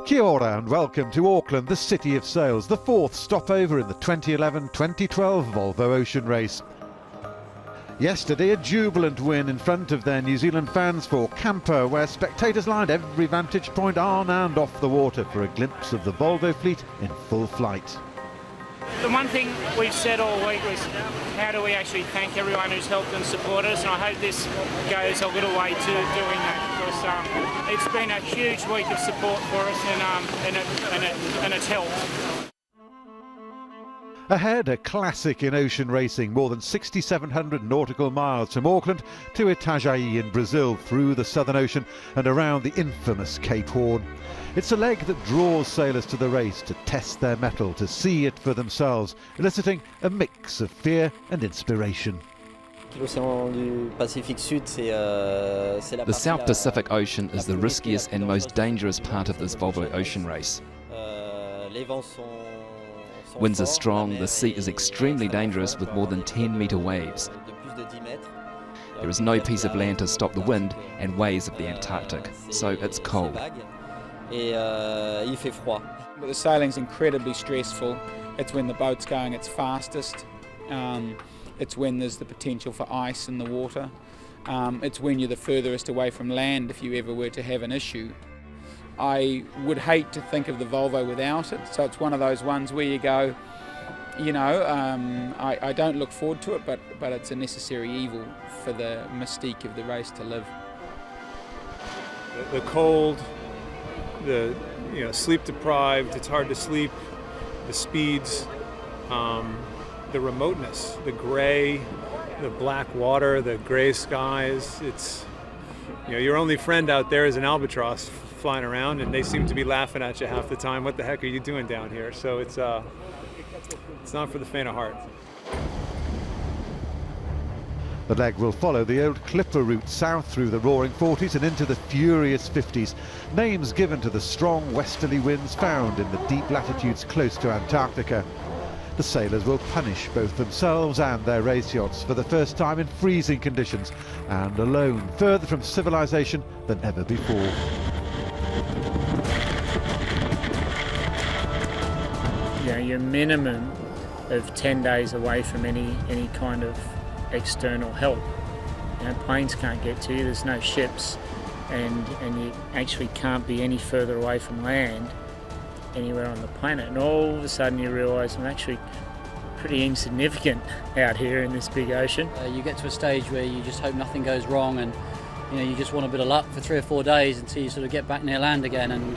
Kia ora and welcome to Auckland, the city of sails, the fourth stopover in the 2011-2012 Volvo Ocean Race. Yesterday, a jubilant win in front of their New Zealand fans for Camper, where spectators lined every vantage point on and off the water for a glimpse of the Volvo fleet in full flight. The one thing we've said all week was how do we actually thank everyone who's helped and supported us, and I hope this goes a little way to doing that, because it's been a huge week of support for us, and it's helped. Ahead, a classic in ocean racing, more than 6,700 nautical miles from Auckland to Itajai in Brazil, through the Southern Ocean and around the infamous Cape Horn. It's a leg that draws sailors to the race to test their mettle, to see it for themselves, eliciting a mix of fear and inspiration. The South Pacific Ocean is the riskiest and most dangerous part of this Volvo Ocean Race. Winds are strong, the sea is extremely dangerous with more than 10-metre waves. There is no piece of land to stop the wind and waves of the Antarctic, so it's cold. But the sailing's incredibly stressful. It's when the boat's going its fastest. It's when there's the potential for ice in the water. It's when you're the furthest away from land if you ever were to have an issue. I would hate to think of the Volvo without it, so it's one of those ones where you go, you know, I don't look forward to it, but it's a necessary evil for the mystique of the race to live. The cold, the sleep deprived, it's hard to sleep, the speeds, the remoteness, the gray, the black water, the gray skies. It's, your only friend out there is an albatross flying around, and they seem to be laughing at you half the time. What the heck are you doing down here? So it's not for the faint of heart. The leg will follow the old Clipper route south through the roaring 40s and into the furious 50s, names given to the strong westerly winds found in the deep latitudes close to Antarctica. The sailors will punish both themselves and their race yachts for the first time in freezing conditions and alone, further from civilization than ever before. Your minimum of 10 days away from any kind of external help. Planes can't get to you, there's no ships, and you actually can't be any further away from land anywhere on the planet. And all of a sudden you realise I'm actually pretty insignificant out here in this big ocean. You get to a stage where you just hope nothing goes wrong, and you just want a bit of luck for 3 or 4 days until you sort of get back near land again, and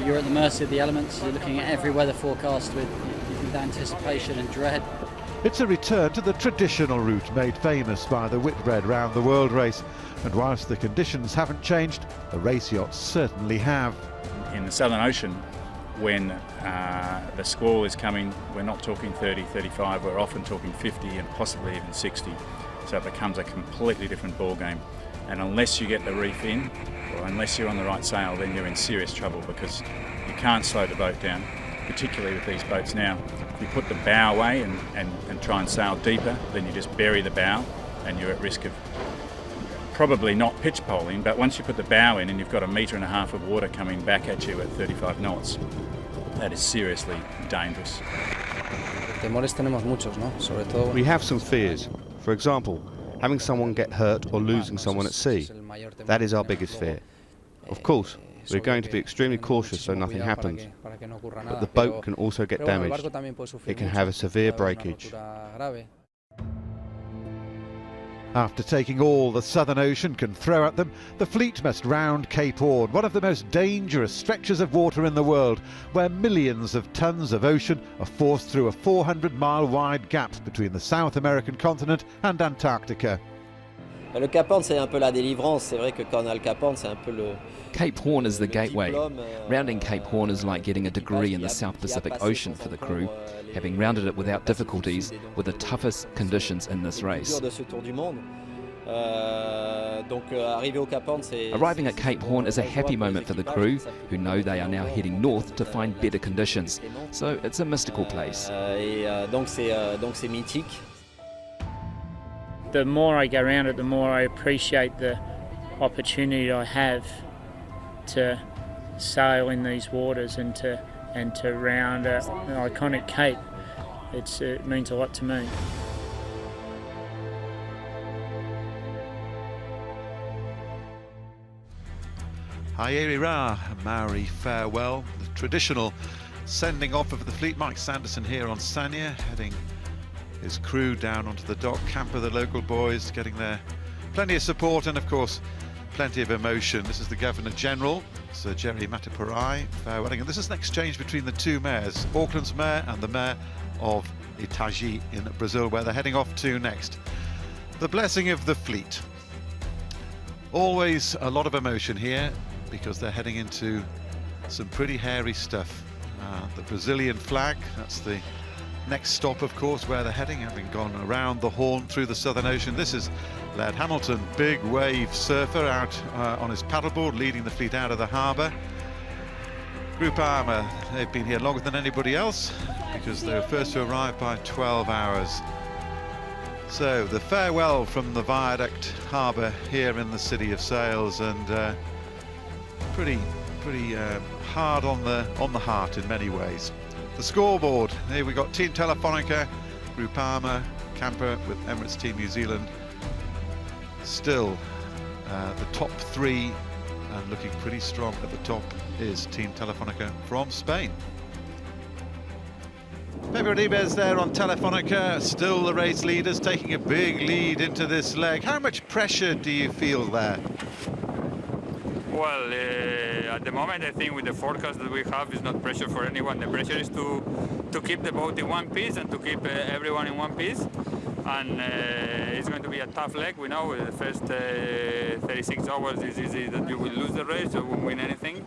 you're at the mercy of the elements. You're looking at every weather forecast with anticipation and dread. It's a return to the traditional route made famous by the Whitbread Round the World race, and whilst the conditions haven't changed, the race yachts certainly have. In the Southern Ocean, when the squall is coming, we're not talking 30, 35, we're often talking 50 and possibly even 60, so it becomes a completely different ball game. And unless you get the reef in, or unless you're on the right sail, then you're in serious trouble, because you can't slow the boat down, particularly with these boats now. If you put the bow away and try and sail deeper, then you just bury the bow and you're at risk of probably not pitch poling, but once you put the bow in and you've got 1.5 meters of water coming back at you at 35 knots, that is seriously dangerous. We have some fears. For example, having someone get hurt or losing someone at sea. That is our biggest fear. Of course, we're going to be extremely cautious so nothing happens, but the boat can also get damaged. It can have a severe breakage. After taking all the Southern Ocean can throw at them, the fleet must round Cape Horn, one of the most dangerous stretches of water in the world, where millions of tons of ocean are forced through a 400-mile wide gap between the South American continent and Antarctica. Le Cap Horn, c'est un peu la délivrance. C'est vrai que quand on a le Cap Horn, c'est un peu le... Cape Horn is the gateway. Rounding Cape Horn is like getting a degree in the South Pacific Ocean for the crew, having rounded it without difficulties with the toughest conditions in this race. Arriving at Cape Horn is a happy moment for the crew, who know they are now heading north to find better conditions. So it's a mystical place. The more I go around it, the more I appreciate the opportunity I have to sail in these waters and to round an iconic cape. It means a lot to me. Haere Ra, Maori farewell, the traditional sending off of the fleet. Mike Sanderson here on Sanya, heading his crew down onto the dock. Camper, the local boys, getting there. Plenty of support and, of course, plenty of emotion. This is the Governor-General, Sir Jerry Mataparai, farewelling. And this is an exchange between the two mayors, Auckland's mayor and the mayor of Itajai in Brazil, where they're heading off to next. The blessing of the fleet. Always a lot of emotion here, because they're heading into some pretty hairy stuff. The Brazilian flag, that's the next stop, of course, where they're heading, having gone around the Horn through the Southern Ocean. This is Laird Hamilton, big wave surfer, out on his paddleboard, leading the fleet out of the harbour. Groupama, they've been here longer than anybody else, because they were first to arrive by 12 hours. So the farewell from the Viaduct harbour here in the City of Sails, and pretty hard on the heart in many ways. The scoreboard, here we got Team Telefonica, Groupama, Camper with Emirates Team New Zealand. Still the top three, and looking pretty strong at the top is Team Telefonica from Spain. Pedro Ribes there on Telefonica, still the race leaders, taking a big lead into this leg. How much pressure do you feel there? Well, at the moment, I think with the forecast that we have, it's not pressure for anyone. The pressure is to keep the boat in one piece and to keep everyone in one piece. And it's going to be a tough leg. We know the first 36 hours is easy that you will lose the race, you won't win anything.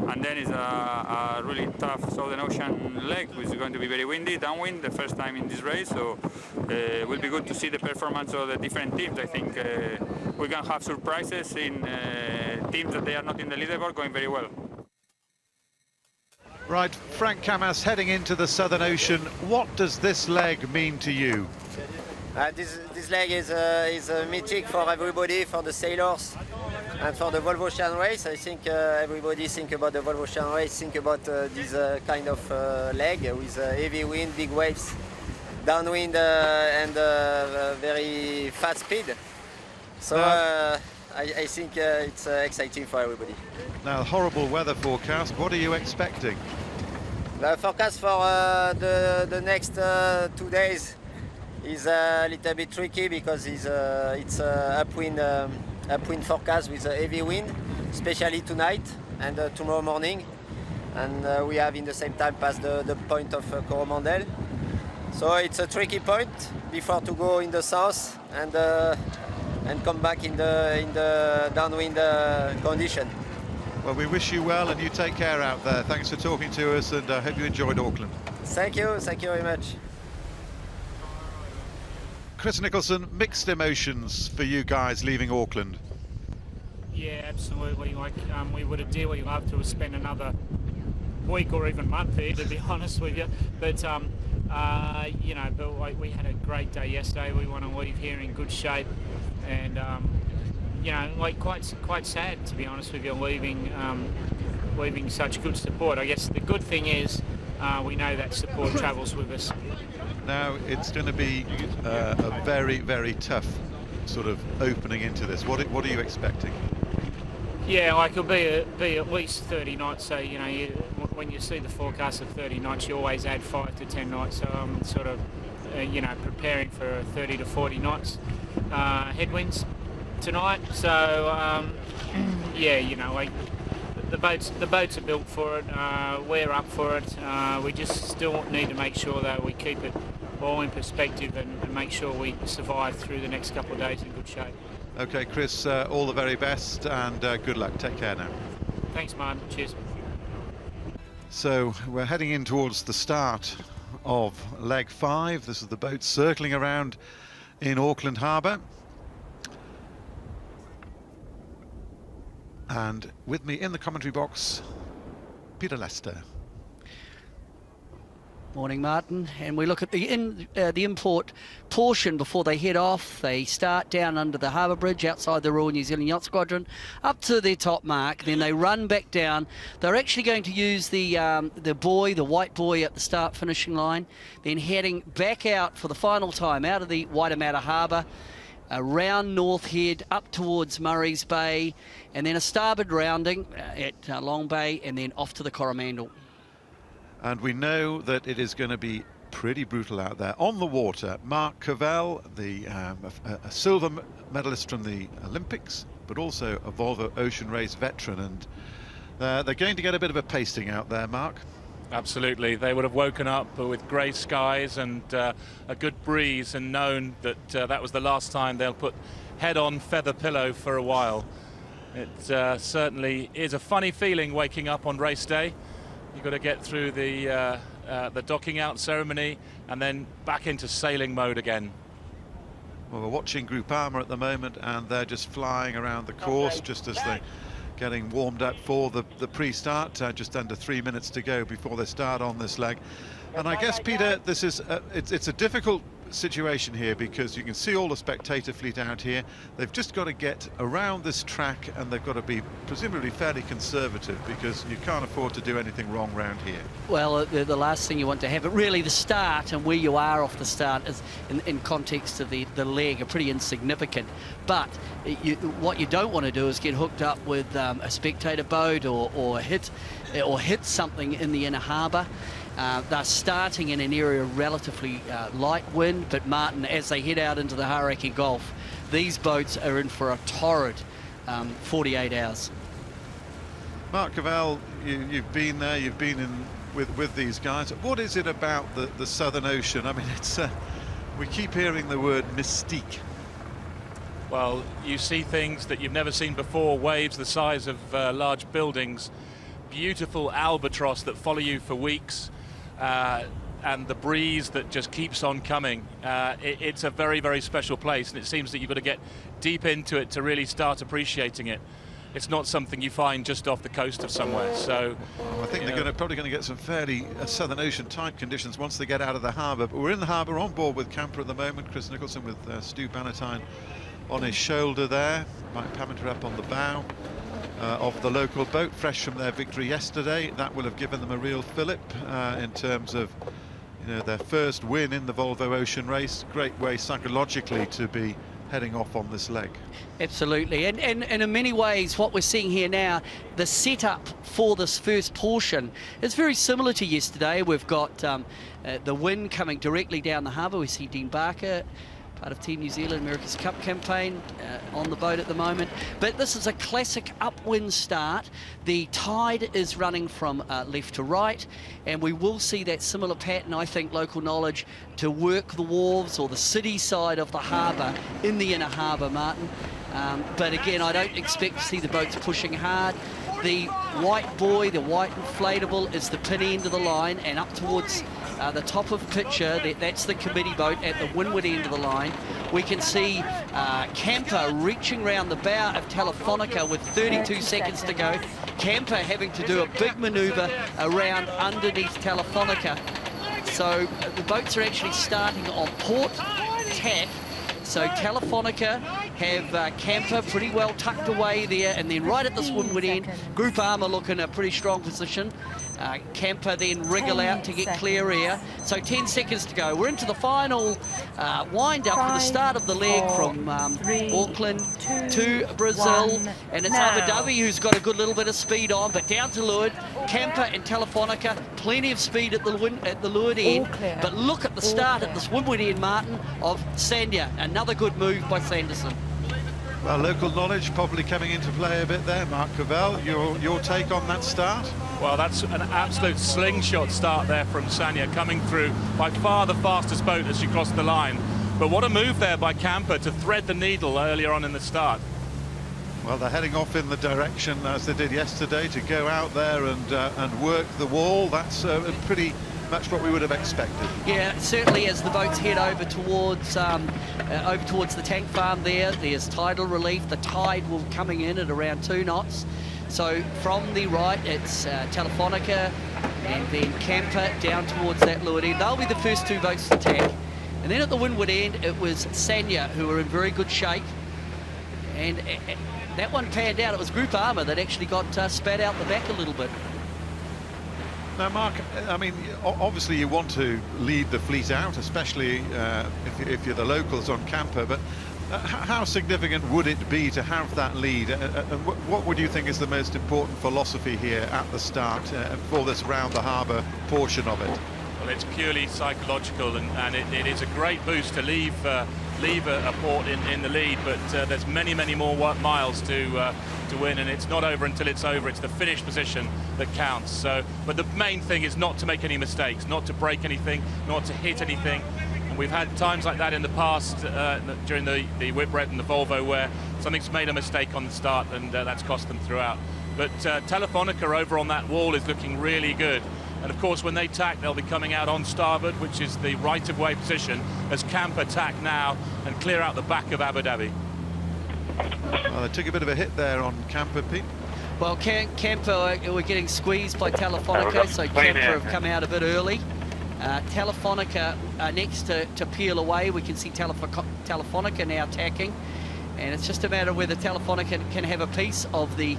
And then it's a really tough Southern Ocean leg, which is going to be very windy, downwind, the first time in this race. So it will be good to see the performance of the different teams. I think we can have surprises in teams that they are not in the leaderboard going very well. Right, Frank Camas heading into the Southern Ocean. What does this leg mean to you? This leg is a mythic for everybody, for the sailors and for the Volvo Ocean race. I think everybody think about the Volvo Ocean race, think about this kind of leg with heavy wind, big waves, downwind and very fast speed. So I think it's exciting for everybody. Now, horrible weather forecast, what are you expecting? The forecast for the next 2 days is a little bit tricky, because it's upwind forecast with a heavy wind, especially tonight and tomorrow morning. And we have in the same time past the point of Coromandel. So it's a tricky point before to go in the south and come back in the downwind condition. Well, we wish you well, and you take care out there. Thanks for talking to us, and I hope you enjoyed Auckland. Thank you very much. Chris Nicholson, mixed emotions for you guys leaving Auckland. Yeah, absolutely. Like we would have dearly loved to have spent another week or even month there, to be honest with you. But you know, but like, we had a great day yesterday. We want to leave here in good shape, and you know, like quite sad, to be honest with you, leaving such good support. I guess the good thing is we know that support travels with us. Now it's going to be a very, very tough sort of opening into this. What are you expecting? Yeah, like it'll be at least 30 knots. So you know, when you see the forecast of 30 knots, you always add 5 to 10 knots. So I'm sort of you know, preparing for 30 to 40 knots headwinds tonight. So yeah, you know, like the boats are built for it. We're up for it. We just still need to make sure that we keep it all in perspective and make sure we survive through the next couple of days in good shape. Okay, Chris, all the very best, and good luck. Take care now. Thanks, Martin. Cheers. So we're heading in towards the start of leg 5. This is the boat circling around in Auckland Harbour. And with me in the commentary box, Peter Lester. Morning, Martin. And we look at the import portion before they head off. They start down under the harbour bridge outside the Royal New Zealand Yacht Squadron up to their top mark. Then they run back down. They're actually going to use the white buoy at the start finishing line. Then heading back out for the final time out of the Waitemata Harbour, around North Head up towards Murray's Bay, and then a starboard rounding at Long Bay, and then off to the Coromandel. And we know that it is going to be pretty brutal out there. On the water, Mark Cavell, a silver medalist from the Olympics, but also a Volvo Ocean Race veteran. And they're going to get a bit of a pasting out there, Mark. Absolutely. They would have woken up with grey skies and a good breeze and known that that was the last time they'll put head on feather pillow for a while. It certainly is a funny feeling waking up on race day. You've got to get through the docking out ceremony and then back into sailing mode again. Well, we're watching Groupama at the moment, and they're just flying around the course just as they're getting warmed up for the pre-start. Just under 3 minutes to go before they start on this leg. And I guess, Peter, this is it's a difficult situation here because you can see all the spectator fleet out here. They've just got to get around this track, and they've got to be presumably fairly conservative because you can't afford to do anything wrong round here. Well, the last thing you want to have, but really the start and where you are off the start is in context of the leg are pretty insignificant. But what you don't want to do is get hooked up with a spectator boat or hit something in the inner harbour. They're starting in an area of relatively light wind, but Martin, as they head out into the Hauraki Gulf, these boats are in for a torrid 48 hours. Mark Cavell, you've been there, you've been in with these guys. What is it about the Southern Ocean? I mean, it's we keep hearing the word mystique. Well, you see things that you've never seen before, waves the size of large buildings, beautiful albatross that follow you for weeks, and the breeze that just keeps on coming. It's a very, very special place, and it seems that you've got to get deep into it to really start appreciating it. It's not something you find just off the coast of somewhere. So I think they're probably going to get some fairly Southern Ocean type conditions once they get out of the harbour. But we're in the harbour on board with Camper at the moment. Chris Nicholson with Stu Bannatyne on his shoulder there. Mike Paminter up on the bow of the local boat, fresh from their victory yesterday. That will have given them a real fillip in terms of their first win in the Volvo Ocean Race. Great way psychologically to be heading off on this leg. Absolutely, and in many ways what we're seeing here now, the setup for this first portion is very similar to yesterday. We've got the wind coming directly down the harbour. We see Dean Barker, part of Team New Zealand America's Cup campaign, on the boat at the moment. But this is a classic upwind start. The tide is running from left to right, and we will see that similar pattern, I think, local knowledge, to work the wharves or the city side of the harbour in the inner harbour, Martin. But again, I don't expect to see the boats pushing hard. The white buoy, the white inflatable, is the pin end of the line, and up towards the top of picture, that's the committee boat at the windward end of the line. We can see Camper reaching round the bow of Telefonica with 32 seconds to go. Camper having to do a big manoeuvre around underneath Telefonica. So the boats are actually starting on port tack. So Telefonica have Camper pretty well tucked away there, and then right at this windward end, Groupama look in a pretty strong position. Camper then wriggle out to get clear air. So 10 seconds to go. We're into the final wind-up for the start of the leg from Auckland to Brazil. And it's Abu Dhabi who's got a good little bit of speed on, but down to leeward. Camper and Telefonica, plenty of speed at the leeward end. But look at the start at this windward end, Martin, of Sandya. Another good move by Sanderson. Well, local knowledge probably coming into play a bit there. Mark Cavell, your take on that start? Well, that's an absolute slingshot start there from Sanya, coming through by far the fastest boat as she crossed the line. But what a move there by Camper to thread the needle earlier on in the start. Well, they're heading off in the direction, as they did yesterday, to go out there and work the wall. That's pretty much what we would have expected. Yeah, certainly as the boats head over towards the tank farm there's tidal relief. The tide will be coming in at around 2 knots. So from the right, it's Telefonica and then Camper down towards that leeward end. They'll be the first two boats to tack. And then at the windward end, it was Sanya, who were in very good shape. And that one panned out. It was Group Armour that actually got spat out the back a little bit. Now, Mark, I mean, obviously you want to lead the fleet out, especially if you're the locals on Camper, but how significant would it be to have that lead? And what would you think is the most important philosophy here at the start for this round the harbour portion of it? Well, it's purely psychological, and it is a great boost to leave a port in the lead, but there's many more miles to win, and it's not over until it's over. It's the finish position that counts. So, but the main thing is not to make any mistakes, not to break anything, not to hit anything. And we've had times like that in the past during the Whitbread and the Volvo, where something's made a mistake on the start, and that's cost them throughout. But Telefonica over on that wall is looking really good. And of course, when they tack, they'll be coming out on starboard, which is the right-of-way position, as Camper tack now and clear out the back of Abu Dhabi. Well, they took a bit of a hit there on Camper, Pete. Well, Camper were getting squeezed by Telefonica, so Camper have come out a bit early. Telefonica next to peel away. We can see Telefonica now tacking, and it's just a matter of whether Telefonica can have a piece of the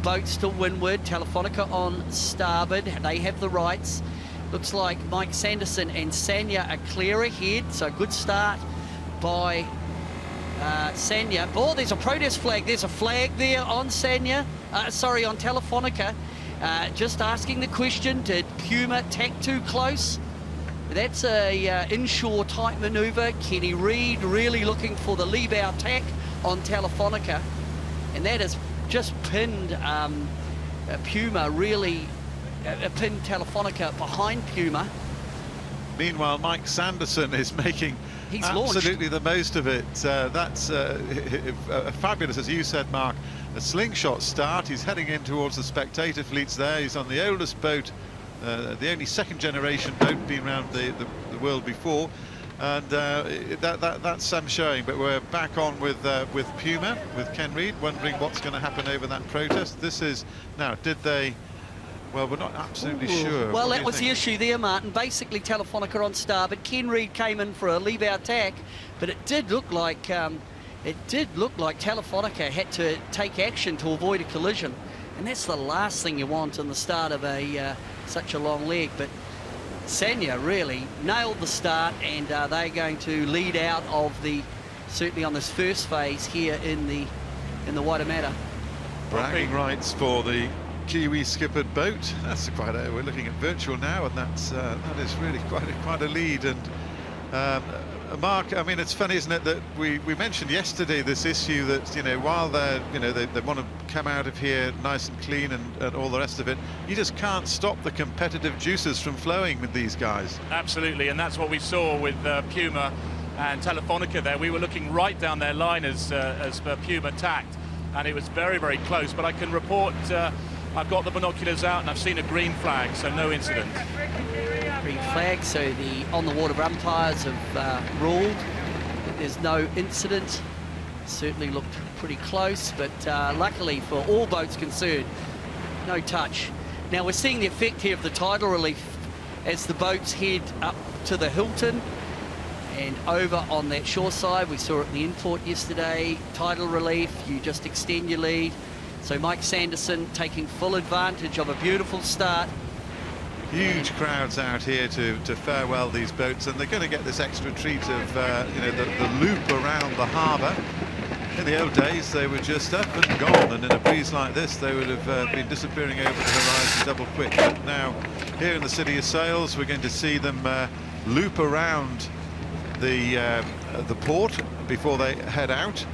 boats to windward. Telefonica on starboard, they have the rights. Looks like Mike Sanderson and Sanya are clear ahead, so good start by Sanya. Oh, there's a protest flag. There's a flag there on Sanya, sorry, on Telefonica. Just asking the question, did Puma tack too close? That's a inshore type manoeuvre. Kenny Reid really looking for the lee bow tack on Telefonica, and that is just pinned Puma, really pinned Telefonica behind Puma. Meanwhile, Mike Sanderson is making absolutely the most of it. That's a fabulous, as you said, Mark, a slingshot start. He's heading in towards the spectator fleets there. He's on the oldest boat, the only second-generation boat being around the world before. And that's some showing, but we're back on with Puma, with Ken Reid, wondering what's going to happen over that protest. This is now, did they? Well, we're not absolutely sure. Well, that was the issue there, Martin. Basically, Telefonica on starboard. Ken Reid came in for a lee bow tack, but it did look like Telefonica had to take action to avoid a collision, and that's the last thing you want in the start of such a long leg. But Sanya really nailed the start, and they're going to lead out of certainly on this first phase here in the Waitemata. Bragging rights for the Kiwi skippered boat. That's quite we're looking at virtual now, and that is really quite a lead. And Mark, I mean, it's funny, isn't it, that we mentioned yesterday this issue that, you know, while they want to come out of here nice and clean and all the rest of it, you just can't stop the competitive juices from flowing with these guys. Absolutely, and that's what we saw with Puma and Telefonica there. We were looking right down their line as Puma tacked, and it was very close. But I can report, I've got the binoculars out and I've seen a green flag, so no incident. Green flag, so the on-the-water umpires have ruled that there's no incident. Certainly looked pretty close, but luckily for all boats concerned, no touch. Now we're seeing the effect here of the tidal relief as the boats head up to the Hilton and over on that shore side. We saw it in the import yesterday. Tidal relief, you just extend your lead. So Mike Sanderson taking full advantage of a beautiful start. Huge crowds out here to farewell these boats, and they're going to get this extra treat of the loop around the harbour. In the old days, they were just up and gone, and in a breeze like this, they would have been disappearing over the horizon double quick. But now, here in the City of Sails, we're going to see them loop around the port before they head out.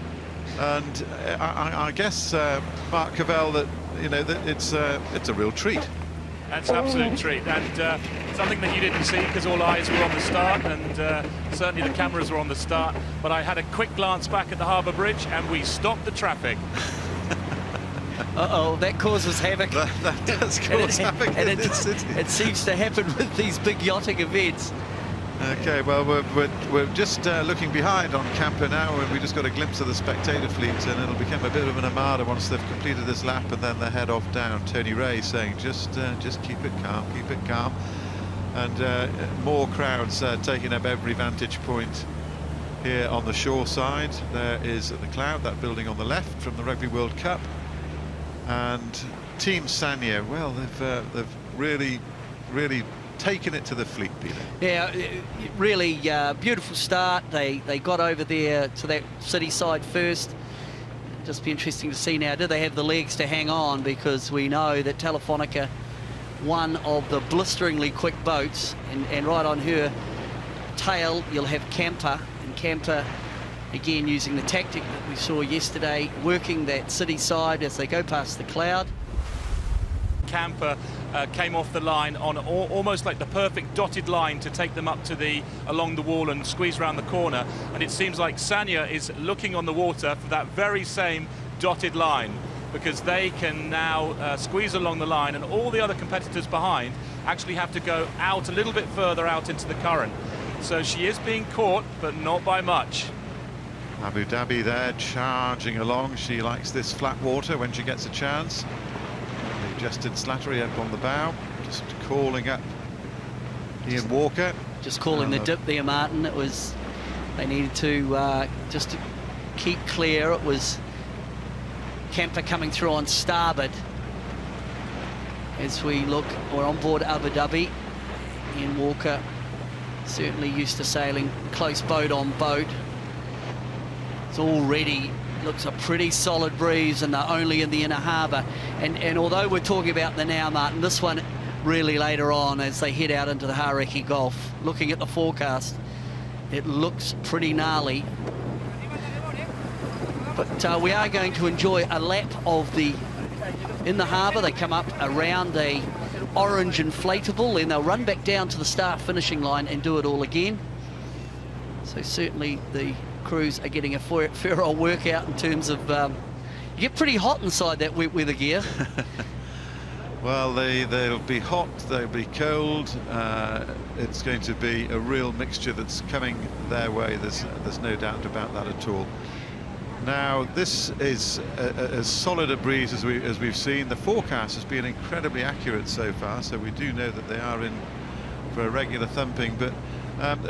And I guess, Mark Cavell, that that it's a real treat. That's an absolute treat, and something that you didn't see because all eyes were on the start, and certainly the cameras were on the start. But I had a quick glance back at the harbour bridge, and we stopped the traffic. Uh-oh, that causes havoc. That does cause havoc. And it seems to happen with these big yachting events. Okay, well, we're just looking behind on Camper now, and we just got a glimpse of the spectator fleet, and it'll become a bit of an armada once they've completed this lap, and then they head off down. Tony Ray saying, just keep it calm, and more crowds taking up every vantage point here on the shore side. There is the Cloud, that building on the left from the Rugby World Cup, and Team Sanya. Well, they've really taken it to the fleet, Peter. Yeah, really beautiful start. They got over there to that city side first. Just be interesting to see now, do they have the legs to hang on, because we know that Telefonica, one of the blisteringly quick boats, and right on her tail you'll have Camper, and Camper again using the tactic that we saw yesterday, working that city side as they go past the Cloud. Camper came off the line on almost like the perfect dotted line to take them up to along the wall and squeeze around the corner, and it seems like Sanya is looking on the water for that very same dotted line, because they can now squeeze along the line, and all the other competitors behind actually have to go out a little bit further out into the current. So she is being caught, but not by much. Abu Dhabi there charging along. She likes this flat water when she gets a chance. Justin Slattery up on the bow, just calling up Ian Walker. Just calling the dip there, Martin. It was, they needed to just to keep clear. It was Camper coming through on starboard. As we look, we're on board Abu Dhabi. Ian Walker certainly used to sailing close boat on boat. It's already looks a pretty solid breeze, and they're only in the inner harbour. And although we're talking about the now, Martin, this one really later on as they head out into the Hauraki Gulf. Looking at the forecast, it looks pretty gnarly. But we are going to enjoy a lap of in the harbour. They come up around a orange inflatable, and they'll run back down to the start finishing line and do it all again. So certainly the crews are getting a fair old workout in terms of you get pretty hot inside that wet weather gear. Well, they'll be hot, they'll be cold. It's going to be a real mixture that's coming their way. There's no doubt about that at all. Now, this is as solid a breeze as we've seen. The forecast has been incredibly accurate so far, so we do know that they are in for a regular thumping. But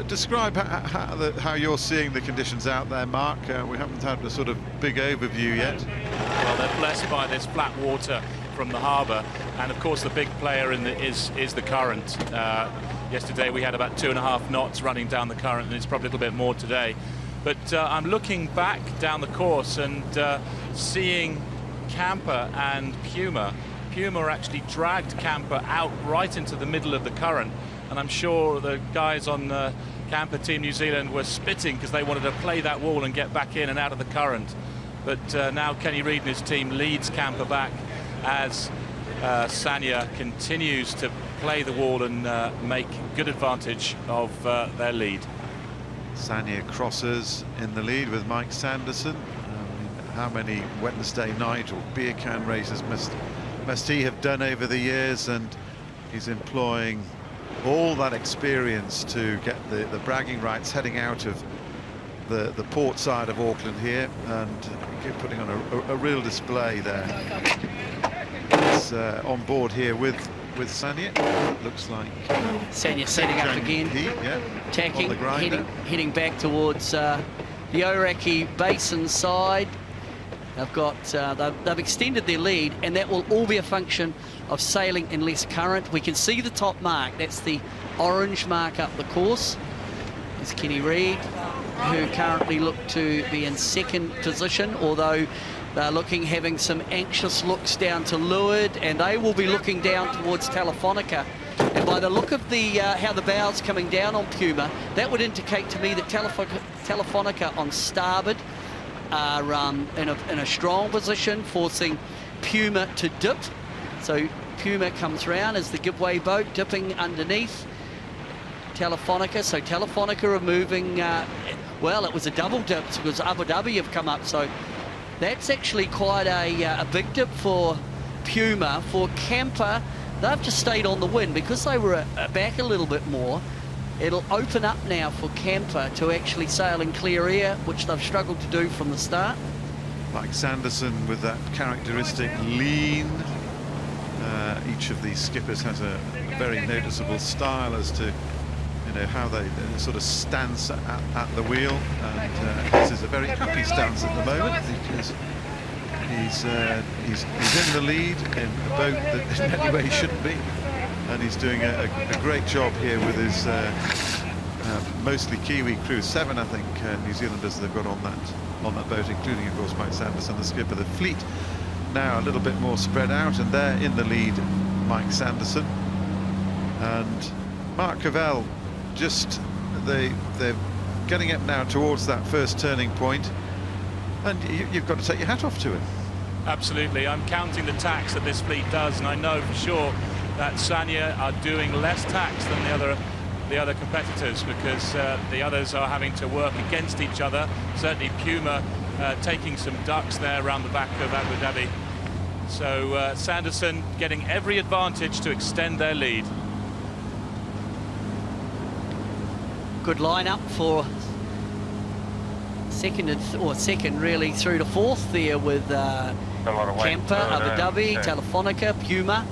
describe how you're seeing the conditions out there, Mark. We haven't had a sort of big overview yet. Well, they're blessed by this flat water from the harbour, and of course the big player is the current. Yesterday we had about 2.5 knots running down the current, and it's probably a little bit more today. But I'm looking back down the course and seeing Camper and Puma. Puma actually dragged Camper out right into the middle of the current, and I'm sure the guys on the Camper Team New Zealand were spitting because they wanted to play that wall and get back in and out of the current. But now Kenny Reid and his team leads Camper back as Sanya continues to play the wall and make good advantage of their lead. Sanya crosses in the lead with Mike Sanderson. How many Wednesday night or beer can races must he have done over the years, and he's employing all that experience to get the bragging rights heading out of the port side of Auckland here, and putting on a real display there. He's on board here with Sanya. Looks like Sanya setting up again, tacking, heading back towards the Oraki Basin side. They've extended their lead, and that will all be a function of sailing in less current. We can see the top mark. That's the orange mark up the course. There's Kenny Reid, who currently look to be in second position, although they're having some anxious looks down to leeward, and they will be looking down towards Telefonica. And by the look of how the bow's coming down on Puma, that would indicate to me that Telefonica on starboard are in a strong position, forcing Puma to dip. So Puma comes round as the giveaway boat, dipping underneath Telefonica. So Telefonica are moving, well, it was a double dip because Abu Dhabi have come up. So that's actually quite a big dip for Puma. For Camper, they've just stayed on the wind because they were back a little bit more. It'll open up now for Camper to actually sail in clear air, which they've struggled to do from the start. Mike Sanderson with that characteristic lean. Each of these skippers has a very noticeable style as to, you know, how they sort of stance at the wheel. And this is a very happy stance at the moment because he's in the lead in a boat that in many ways shouldn't be, and he's doing a great job here with his mostly Kiwi crew. 7, I think, New Zealanders they've got on that boat, including of course Mike Sanderson, the skipper. The fleet now a little bit more spread out, and they're in the lead, Mike Sanderson and Mark Cavell. Just they're getting up now towards that first turning point, and you've got to take your hat off to him. Absolutely. I'm counting the tacks that this fleet does, and I know for sure that Sanya are doing less tacks than the other competitors, because the others are having to work against each other. Certainly Puma taking some ducks there around the back of Abu Dhabi. So Sanderson getting every advantage to extend their lead. Good lineup for second really through to fourth there with Camper, Abu Dhabi, Telefonica, Puma.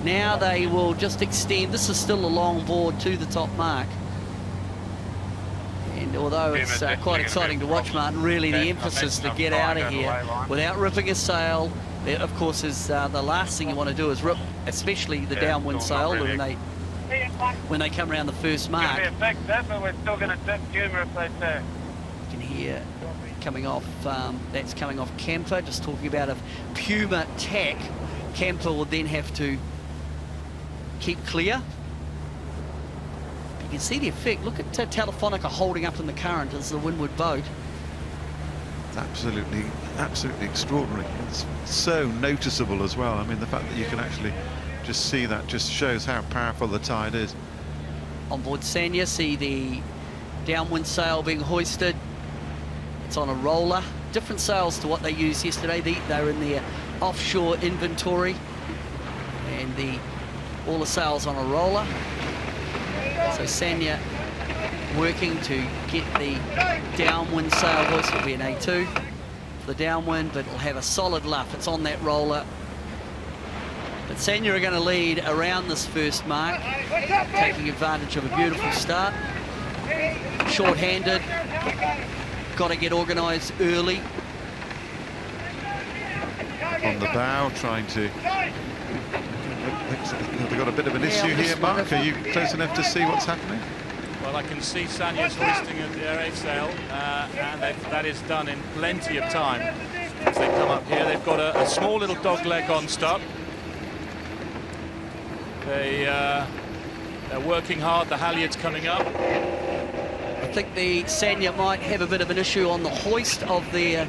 Now they will just extend. This is still a long board to the top mark. And although it's quite exciting to watch, Martin, really the emphasis to get out of here without ripping a sail. Of course, is the last thing you want to do is rip, especially the downwind sail when they come around the first mark. You can hear coming off, that's coming off Camper, just talking about a Puma tack. Camper will then have to keep clear. You can see the effect. Look at Telefonica holding up in the current as the windward boat. It's absolutely extraordinary. It's so noticeable as well. I mean, the fact that you can actually just see that just shows how powerful the tide is. On board Sanya, see the downwind sail being hoisted. It's on a roller. Different sails to what they used yesterday. They're in their offshore inventory, and all the sails on a roller. So Sanya working to get the downwind sail hoist. It'll be an A2 for the downwind, but it'll have a solid luff. It's on that roller. But Sanya are going to lead around this first mark, taking advantage of a beautiful start. Short-handed, got to get organised early. On the bow, trying to... They've got a bit of an issue here, Mark. Are you close enough to see what's happening? Well, I can see Sanya's hoisting their A sail, and that is done in plenty of time. As they come up here, they've got a small little dog leg on stop. They're working hard. The halyard's coming up. I think the Sanya might have a bit of an issue on the hoist of their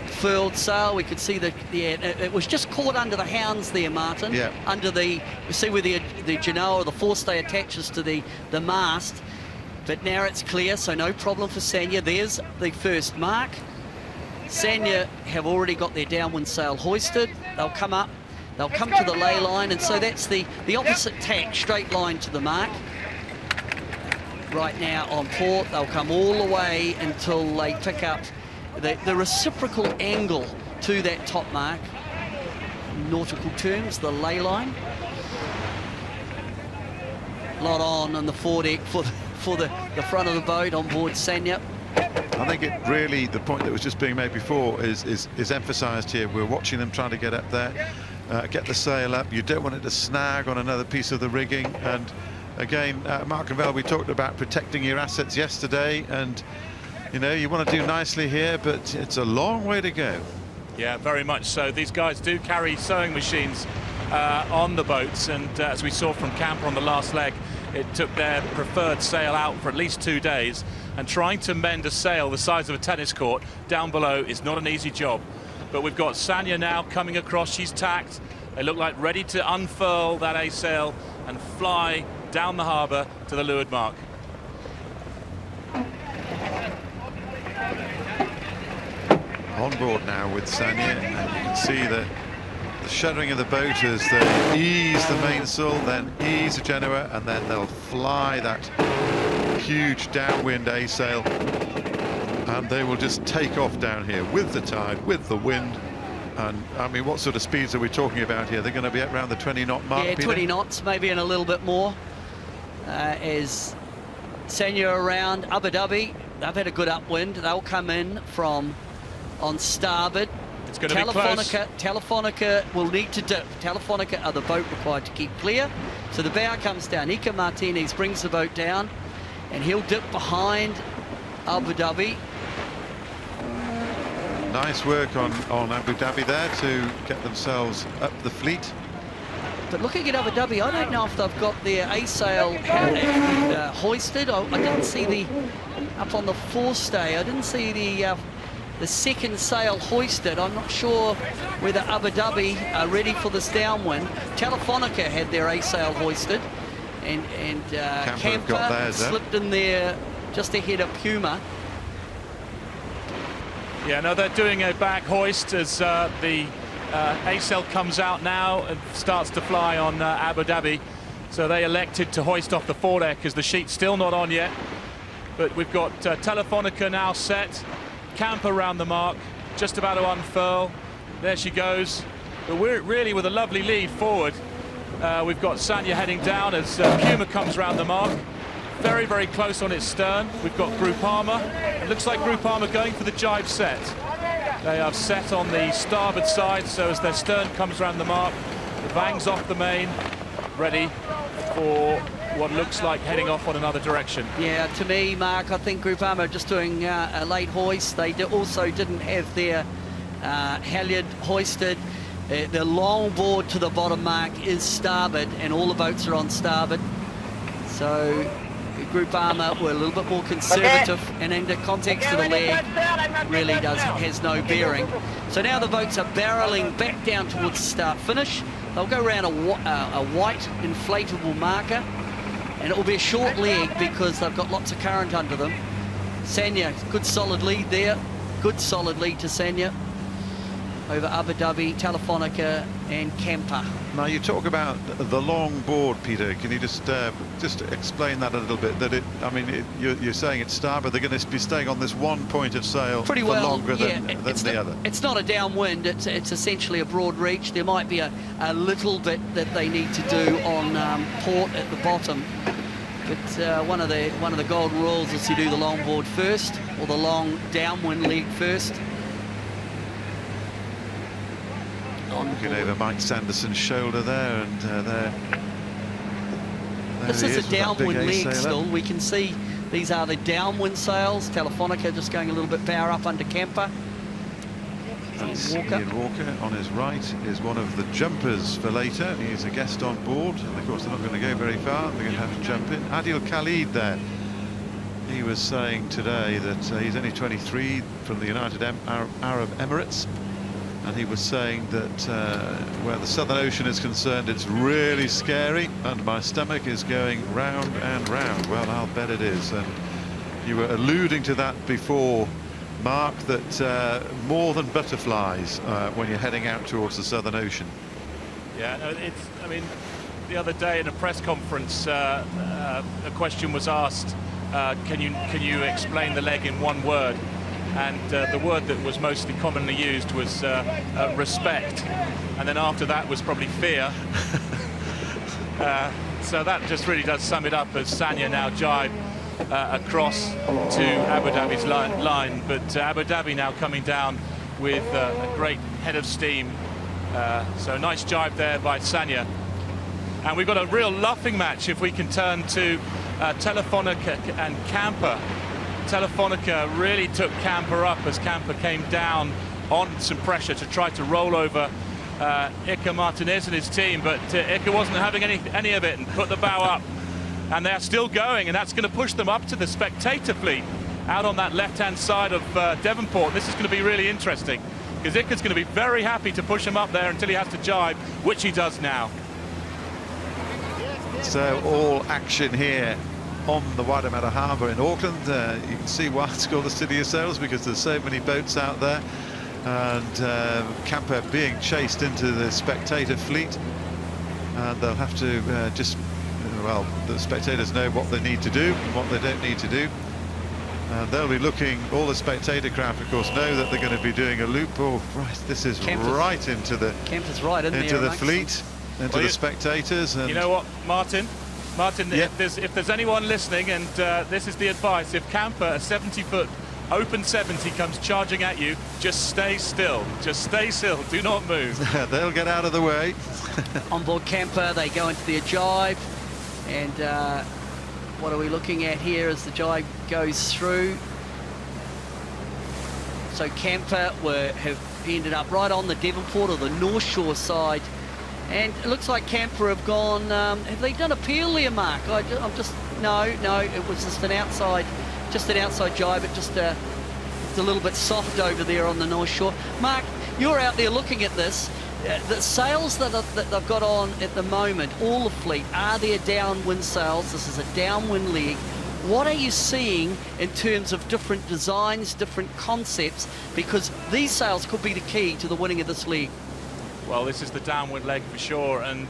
furled sail. We could see that it was just caught under the hounds there, Martin. Yeah. Under you see where the genoa or the forestay attaches to the mast. But now it's clear, so no problem for Sanya. There's the first mark. Sanya have already got their downwind sail hoisted. They'll come up. They'll come to the ley line, and so that's the opposite tack, straight line to the mark. Right now on port, they'll come all the way until they pick up the reciprocal angle to that top mark. In nautical terms, the ley line. A lot on the foredeck for the front of the boat on board Sanya. I think it really, the point that was just being made before is emphasised here. We're watching them trying to get up there. Get the sail up. You don't want it to snag on another piece of the rigging. And again, Mark Cavell, we talked about protecting your assets yesterday, and you know, you want to do nicely here, but it's a long way to go. Yeah, very much so. These guys do carry sewing machines on the boats, and as we saw from Camper on the last leg, it took their preferred sail out for at least 2 days, and trying to mend a sail the size of a tennis court down below is not an easy job. But we've got Sanya now coming across. She's tacked. They look like ready to unfurl that A sail and fly down the harbour to the leeward mark. On board now with Sanya, and you can see the shuddering of the boat as they ease the mainsail, then ease the genoa, and then they'll fly that huge downwind A sail, and they will just take off down here with the tide, with the wind. And I mean, what sort of speeds are we talking about here? They're going to be around the 20-knot mark. Yeah, Peter? 20 knots, maybe, and a little bit more. As Sanya around Abu Dhabi, they've had a good upwind. They'll come in from on starboard. It's going to be close. Telefonica will need to dip. Telefonica are the boat required to keep clear. So the bow comes down. Ika Martinez brings the boat down, and he'll dip behind Abu Dhabi. Nice work on Abu Dhabi there to get themselves up the fleet. But looking at Abu Dhabi, I don't know if they've got their A sail hoisted. I didn't see the up on the forestay. I didn't see the second sail hoisted. I'm not sure whether Abu Dhabi are ready for this downwind. Telefonica had their A sail hoisted, and Camper slipped in there just ahead of Puma. Yeah, no, they're doing a back hoist as the A sail comes out now and starts to fly on Abu Dhabi. So they elected to hoist off the foredeck as the sheet's still not on yet. But we've got Telefonica now set, Camper around the mark, just about to unfurl. There she goes. But we're really with a lovely lead forward. We've got Sanya heading down as Puma comes round the mark. Very, very close on its stern. We've got Groupama. It looks like Groupama going for the jibe set. They are set on the starboard side, so as their stern comes around the mark, the Vang's off the main, ready for what looks like heading off on another direction. Yeah, to me, Mark, I think Groupama are just doing a late hoist. They also didn't have their halyard hoisted. The long board to the bottom, Mark, is starboard, and all the boats are on starboard. So Groupama were a little bit more conservative, and in the context of the leg, really has no bearing. So now the boats are barreling back down towards the start finish. They'll go around a white inflatable marker, and it will be a short leg because they've got lots of current under them. Sanya, good solid lead there. Good solid lead to Sanya over Abu Dhabi, Telefonica and Camper. Now you talk about the long board, Peter. Can you just explain that a little bit? You're saying it's starboard. They're going to be staying on this one point of sail pretty for well, longer than the other. It's not a downwind. It's essentially a broad reach. There might be a little bit that they need to do on port at the bottom. But one of the golden rules is to do the long board first, or the long downwind leg first. Looking over Mike Sanderson's shoulder there, and this is a downwind leg still. We can see these are the downwind sails. Telefonica just going a little bit power up under Camper. Ian Walker on his right is one of the jumpers for later. He's a guest on board, and of course they're not going to go very far. They're going to have to jump in. Adil Khalid there. He was saying today that he's only 23 from the United Arab Emirates. And he was saying that where the Southern Ocean is concerned, it's really scary, and my stomach is going round and round. Well, I'll bet it is. And you were alluding to that before, Mark, that more than butterflies when you're heading out towards the Southern Ocean. Yeah, no, I mean, the other day in a press conference, a question was asked, can you explain the leg in one word? And the word that was mostly commonly used was respect, and then after that was probably fear. So that just really does sum it up as Sanya now jibe across to Abu Dhabi's line, but Abu Dhabi now coming down with a great head of steam. So nice jibe there by Sanya. And we've got a real luffing match if we can turn to Telefonica and Camper. Telefonica really took Camper up as Camper came down on some pressure to try to roll over Ika Martinez and his team, but Ika wasn't having any of it and put the bow up, and they're still going, and that's going to push them up to the spectator fleet out on that left-hand side of Devonport. This is going to be really interesting because Ika's going to be very happy to push him up there until he has to jibe, which he does now. So all action here on the Waitemata Harbour in Auckland. You can see why it's called the City of Sails, because there's so many boats out there, and Camper being chased into the spectator fleet, and they'll have to just well, the spectators know what they need to do and what they don't need to do. And they'll be looking, all the spectator craft, of course, know that they're going to be doing a loop. Oh, right, this is right into the fleet, into the spectators. And you know what, Martin, yeah. if there's anyone listening, and this is the advice, if camper, a 70-foot open 70 comes charging at you, just stay still. Just stay still. Do not move. They'll get out of the way. On board camper, they go into the Itajai, and what are we looking at here as the Itajai goes through? So camper have ended up right on the Devonport or the North Shore side, and it looks like camper have gone. Have they done a peel there, Mark? I'm just no. It was just an outside jibe, but just a little bit soft over there on the North Shore. Mark, you're out there looking at this. The sails that they've got on at the moment, all the fleet, are their downwind sails. This is a downwind leg. What are you seeing in terms of different designs, different concepts? Because these sails could be the key to the winning of this leg. Well, this is the downwind leg for sure, and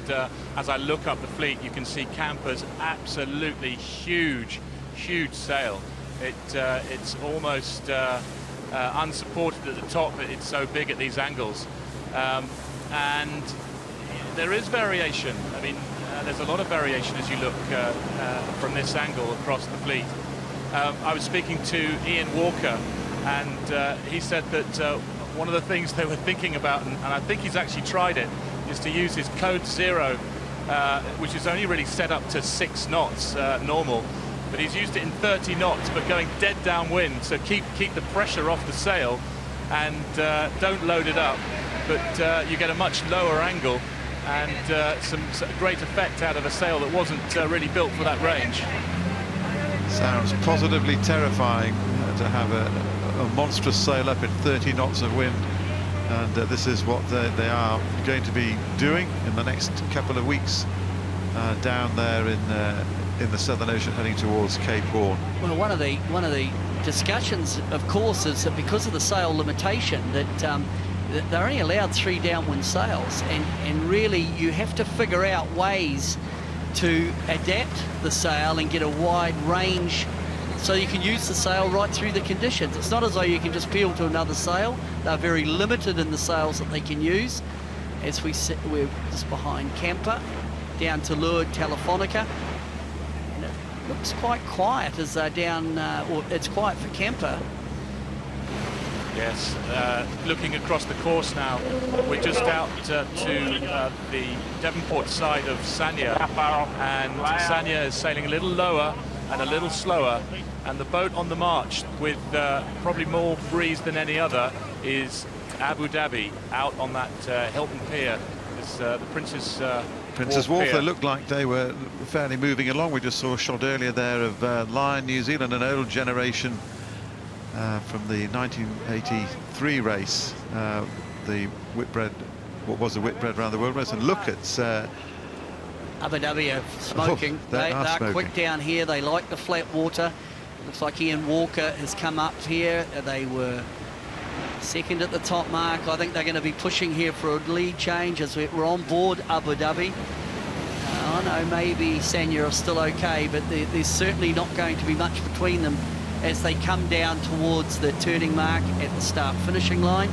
as I look up the fleet, you can see camper's absolutely huge sail. It's almost unsupported at the top. It's so big at these angles. And there is variation. I mean, there's a lot of variation as you look from this angle across the fleet. I was speaking to Ian Walker, and he said that one of the things they were thinking about, and I think he's actually tried it, is to use his Code Zero, which is only really set up to 6 knots normal, but he's used it in 30 knots, but going dead downwind, so keep the pressure off the sail and don't load it up. But you get a much lower angle and some great effect out of a sail that wasn't really built for that range. Sounds positively terrifying to have a monstrous sail up in 30 knots of wind, and this is what they are going to be doing in the next couple of weeks down there in the Southern Ocean, heading towards Cape Horn. Well, one of the discussions, of course, is that because of the sail limitation, that they're only allowed 3 downwind sails, and really you have to figure out ways to adapt the sail and get a wide range so you can use the sail right through the conditions. It's not as though you can just peel to another sail. They're very limited in the sails that they can use. As we're just behind camper, down to Lured Telefonica. And it looks quite quiet as they're down, or it's quiet for camper. Yes, looking across the course now, we're just out to the Devonport side of Sanya, and Sanya is sailing a little lower and a little slower, and the boat on the march with probably more breeze than any other is Abu Dhabi, out on that Hilton Pier. It's the Princess Wharf. They looked like they were fairly moving along. We just saw a shot earlier there of Lion New Zealand, an old generation from the 1983 race, the Whitbread, what was the Whitbread Round the World race, and look at Abu Dhabi are smoking. They're smoking. Quick down here. They like the flat water. Looks like Ian Walker has come up here. They were second at the top, Mark. I think they're going to be pushing here for a lead change as we're on board Abu Dhabi. I know maybe Sanya are still okay, but there's certainly not going to be much between them as they come down towards the turning mark at the start finishing line.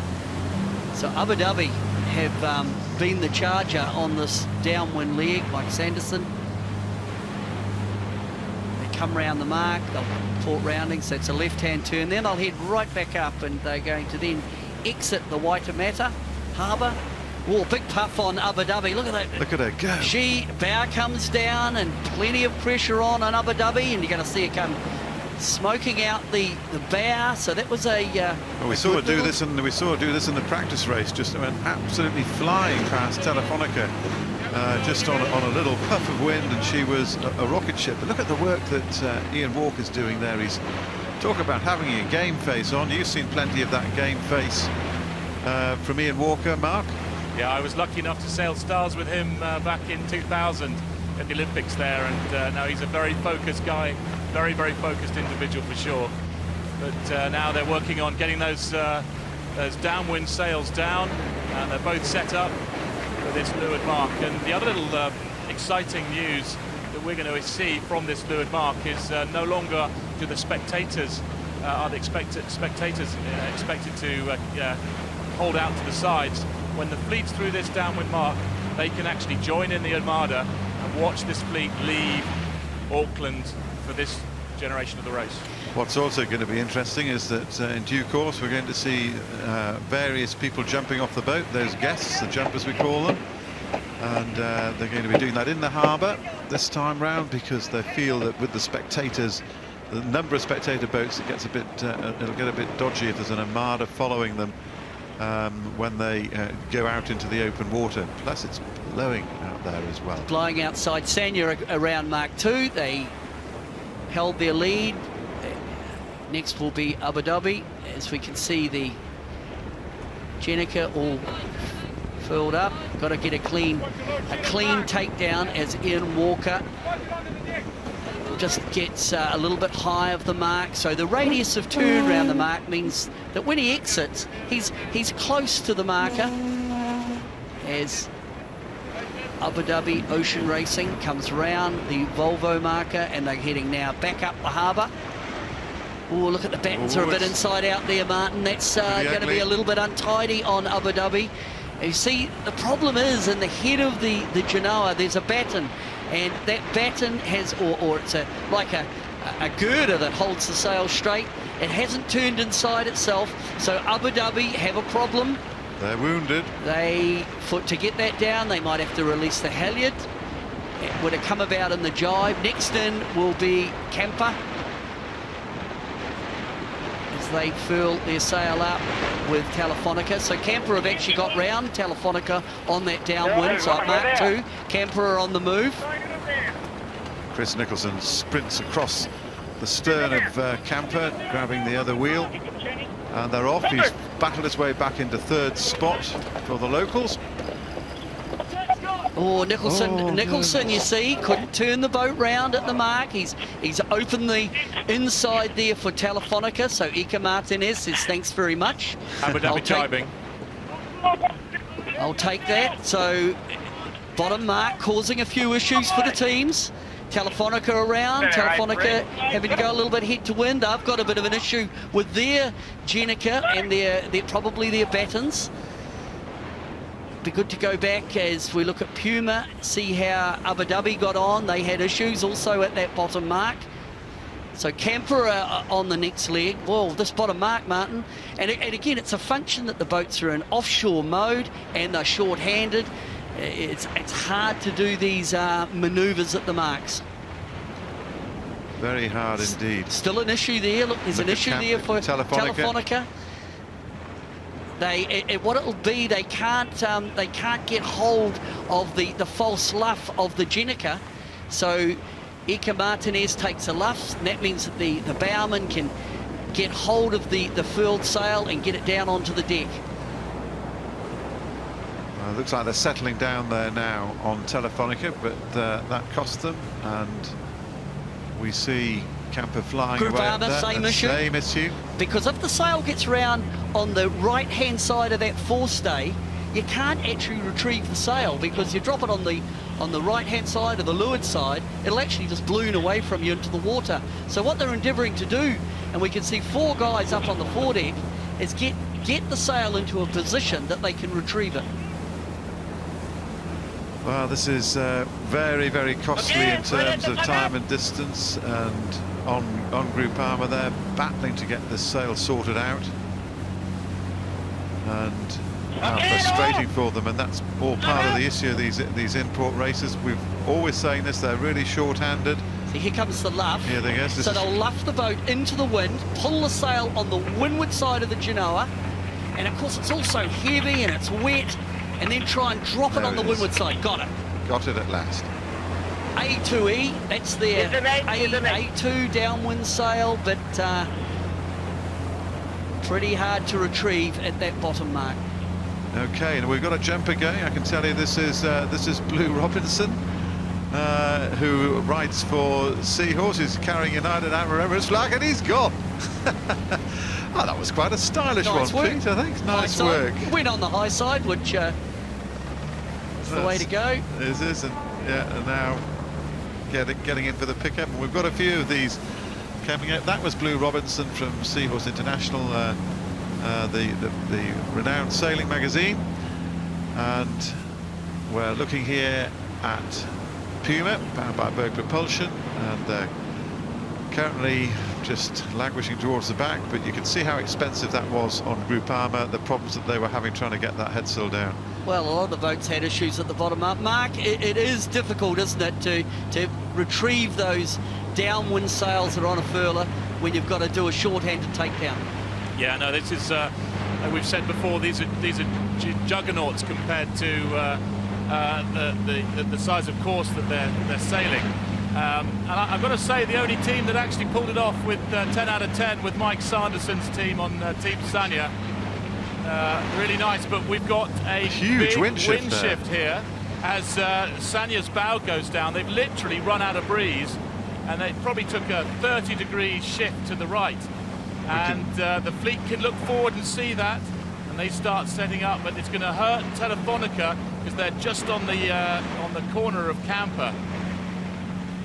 So Abu Dhabi have been the charger on this downwind leg, Mike Sanderson. They come round the mark, they'll port rounding, so it's a left-hand turn, then they'll head right back up, and they're going to then exit the Waitemata harbour. Oh, big puff on Abu Dhabi. Look at that. Look at her go. Bow comes down and plenty of pressure on Abu Dhabi, and you're going to see it come smoking out the bow. So that was a well, we saw her do this in the practice race. Just went absolutely flying past Telefonica, just on a little puff of wind, and she was a rocket ship. But look at the work that Ian Walker's doing there. He's talking about having a game face on. You've seen plenty of that game face from Ian Walker, Mark. Yeah, I was lucky enough to sail stars with him back in 2000 at the Olympics there, and now he's a very focused guy, very focused individual for sure. But now they're working on getting those downwind sails down, and they're both set up for this leeward mark. And the other little exciting news that that we're going to see from this leeward mark is no longer do the spectators are the spectators expected to hold out to the sides. When the fleet's through this downwind mark, they can actually join in the Armada and watch this fleet leave Auckland for this generation of the race. What's also going to be interesting is that in due course we're going to see various people jumping off the boat, those guests, the jumpers we call them, and they're going to be doing that in the harbour this time round, because they feel that with the spectators, the number of spectator boats, it gets a bit it'll get a bit dodgy if there's an Armada following them when they go out into the open water. Plus it's blowing out there as well. Blowing outside Sanya around Mark II. They held their lead. Next will be Abu Dhabi. As we can see, the Jenica all filled up. Got to get a clean takedown as Ian Walker just gets a little bit high of the mark. So the radius of turn around the mark means that when he exits, he's close to the marker. As Abu Dhabi Ocean Racing comes round the Volvo marker, and they're heading now back up the harbour. Oh, look at the battens are a bit inside out there, Martin. That's going to be a little bit untidy on Abu Dhabi. You see, the problem is in the head of the Genoa, there's a batten, and that batten has, or it's like a girder that holds the sail straight. It hasn't turned inside itself, so Abu Dhabi have a problem. They're wounded. To get that down, they might have to release the halyard. It would have come about in the jibe. Next in will be Camper, as they furl their sail up with Telefonica. So Camper have actually got round Telefonica on that downwind. So at Mark 2, Camper are on the move. Chris Nicholson sprints across the stern of Camper, grabbing the other wheel, and they're off. He's battled his way back into third spot for the locals. Oh, Nicholson, you see, couldn't turn the boat round at the mark. He's opened the inside there for Telefonica, so Ika Martinez says thanks very much. Abu Dhabi jibing. I'll take that. So bottom mark causing a few issues for the teams. Telefonica around, Telefonica having to go a little bit head to wind. I've got a bit of an issue with their Jenica and their probably their battens. Be good to go back as we look at Puma, see how Abu Dhabi got on. They had issues also at that bottom mark. So Camper on the next leg. Well, this bottom mark, Martin, and again, it's a function that the boats are in offshore mode and they're short-handed. It's hard to do these manoeuvres at the marks. Very hard indeed. Still an issue there. Look, there's an issue there for Telefonica. What it'll be, they can't get hold of the false luff of the Jenica. So Ika Martinez takes a luff, and that means that the bowman can get hold of the furled sail and get it down onto the deck. Well, it looks like they're settling down there now on Telefonica, but that cost them, and we see Camper flying Group away. Armour, same issue. Because if the sail gets round on the right-hand side of that forestay, you can't actually retrieve the sail, because you drop it on the right-hand side or the leeward side, it'll actually just balloon away from you into the water. So what they're endeavouring to do, and we can see 4 guys up on the foredeck, is get the sail into a position that they can retrieve it. Well, this is very, very costly in terms of time and distance, and on Group Armour they're battling to get this sail sorted out, and frustrating for them, and that's all part of the issue of these import races. We've always saying this, they're really short-handed. So here comes the luff. Here they go. So they'll luff the boat into the wind, pull the sail on the windward side of the Genoa, and of course it's also heavy and it's wet, and then try and drop it on the windward side. Got it. Got it at last. A2E, that's their A2 downwind sail, but pretty hard to retrieve at that bottom mark. Okay, and we've got a jumper going. I can tell you this is Blue Robinson, who rides for Seahorse. He's carrying United Arab flag, and he's gone. Oh, that was quite a stylish one, Pete, I think. Nice work. Went on the high side, which is the way to go. It is, and yeah, and now getting in for the pickup, and we've got a few of these coming out. That was Blue Robinson from Seahorse International, the renowned sailing magazine, and we're looking here at Puma, powered by Berg Propulsion, and currently just languishing towards the back, but you can see how expensive that was on Groupama, the problems that they were having trying to get that headsail down. Well, a lot of the boats had issues at the bottom up. Mark, it is difficult, isn't it, to retrieve those downwind sails that are on a furler when you've got to do a short-handed takedown. Yeah, no, this is, like we've said before, these are juggernauts compared to the size of course that they're sailing. And I've got to say, the only team that actually pulled it off with 10 out of 10 with Mike Sanderson's team on Team Sanya. Really nice, but we've got a huge big wind shift here as Sanya's bow goes down. They've literally run out of breeze, and they probably took a 30-degree shift to the right. And the fleet can look forward and see that, and they start setting up, but it's going to hurt Telefonica because they're just on the corner of Camper.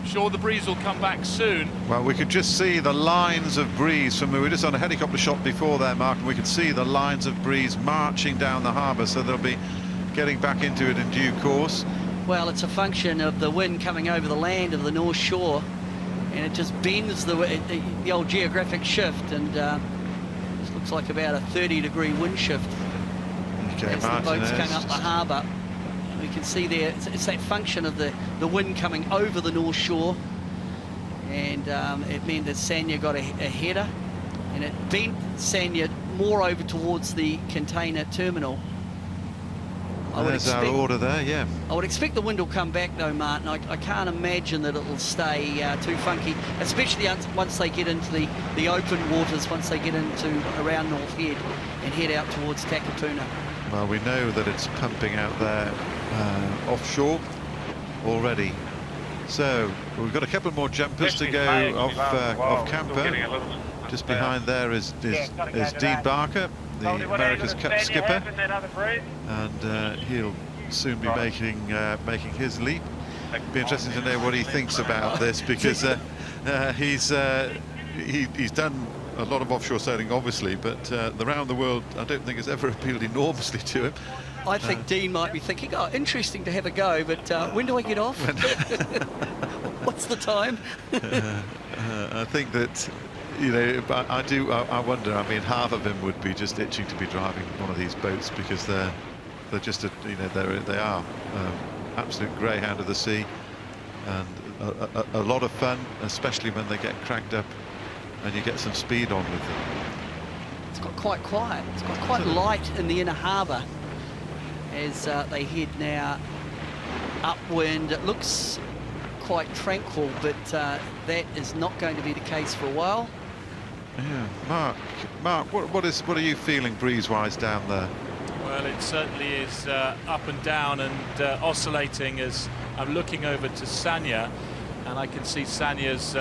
Sure, the breeze will come back soon. Well, we could just see the lines of breeze from, we were just on a helicopter shot before there, Mark, and we could see the lines of breeze marching down the harbour, so they'll be getting back into it in due course. Well, it's a function of the wind coming over the land of the North Shore, and it just bends the old geographic shift, and this looks like about a 30-degree wind shift as the boats come up the harbour. We can see there, it's that function of the wind coming over the North Shore, and it meant that Sanya got a header, and it bent Sanya more over towards the container terminal. There's our order there, yeah. I would expect the wind will come back though, Martin. I can't imagine that it'll stay too funky, especially once they get into the open waters, once they get into around North Head and head out towards Takapuna. Well, we know that it's pumping out there offshore already. So we've got a couple more jumpers to go off Camper. Just behind there is Dean Barker, the America's Cup skipper, and he'll soon be making his leap. Be interesting to know what he thinks about this, because he's done a lot of offshore sailing, obviously, but around the world, I don't think it's ever appealed enormously to him. I think Dean might be thinking, oh, interesting to have a go, but when do I get off? What's the time? I think that, you know, I wonder, I mean, half of him would be just itching to be driving one of these boats, because they're just, you know, they are absolute greyhound of the sea, and a lot of fun, especially when they get cranked up and you get some speed on with them. It's got quite quiet. It's got quite light in the inner harbour as they head now upwind. It looks quite tranquil, but that is not going to be the case for a while. Yeah, Mark, what are you feeling breeze-wise down there? Well, it certainly is up and down and oscillating as I'm looking over to Sanya, and I can see Sanya's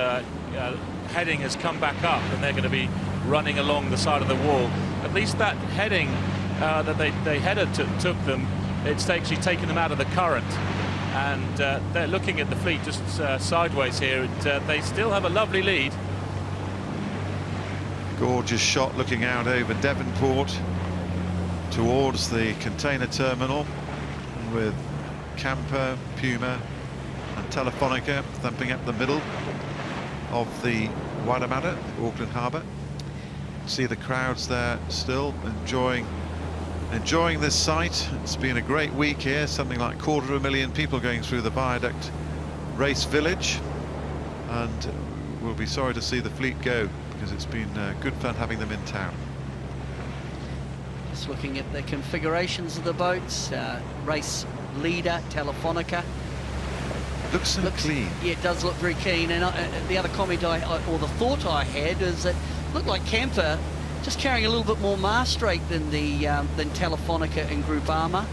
heading has come back up, and they're going to be running along the side of the wall. At least that heading that they headed took them, it's actually taken them out of the current, and they're looking at the fleet just sideways here, and they still have a lovely lead. Gorgeous shot looking out over Devonport towards the container terminal, with Camper, Puma and Telefonica thumping up the middle of the Waitemata, Auckland Harbour. See the crowds there still enjoying this sight. It's been a great week here, something like 250,000 people going through the Viaduct Race Village, and we'll be sorry to see the fleet go, because it's been good fun having them in town. Just looking at the configurations of the boats, race leader Telefonica. Looks clean. Yeah, it does look very clean. And the other comment or the thought I had is that it looked like Camper just carrying a little bit more mast rate than Telefonica and Groupama.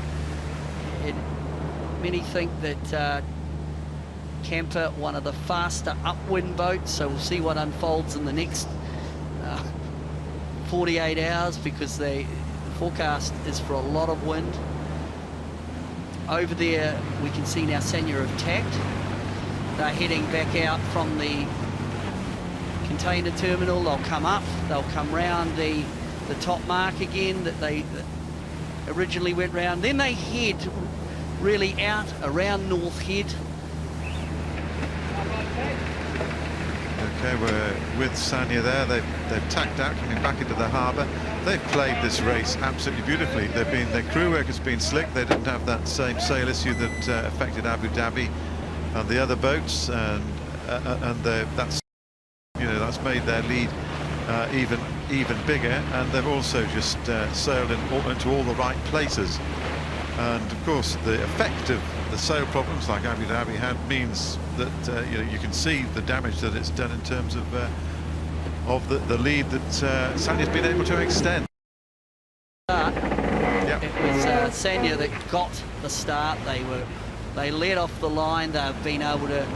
Many think that Camper, one of the faster upwind boats, so we'll see what unfolds in the next 48 hours, because the forecast is for a lot of wind. Over there we can see now Sanya have tacked. they're heading back out from the container terminal. They'll come up, they'll come round the top mark again that they originally went round. Then they head really out around North Head. Okay, we're with Sanya there. They've tacked out, coming back into the harbour. They've played this race absolutely beautifully. Their crew work has been slick. They didn't have that same sail issue that affected Abu Dhabi and the other boats, and that's made their lead even bigger. And they've also just sailed into all the right places. And of course, the effect of the sail problems like Abu Dhabi had means that you can see the damage that it's done in terms of the lead that Sanya's been able to extend. It was Sanya that got the start. They led off the line. They've been able to